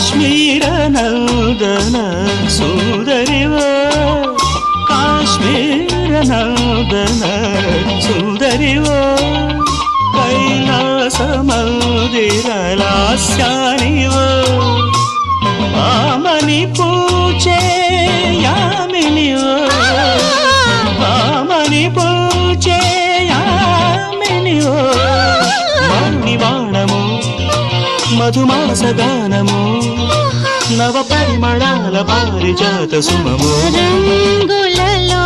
కాశ్మీర నందన సుందరివో కాశ్మీర నందన సుందరివో కైలాస మందిర లాస్యానివో ఆమని పూచే యామినివో ఆమని పూచే యామినివో మణివాణము మధుమాస గానము నవ పరిమళాల పారిజాత సుమము రంగులలో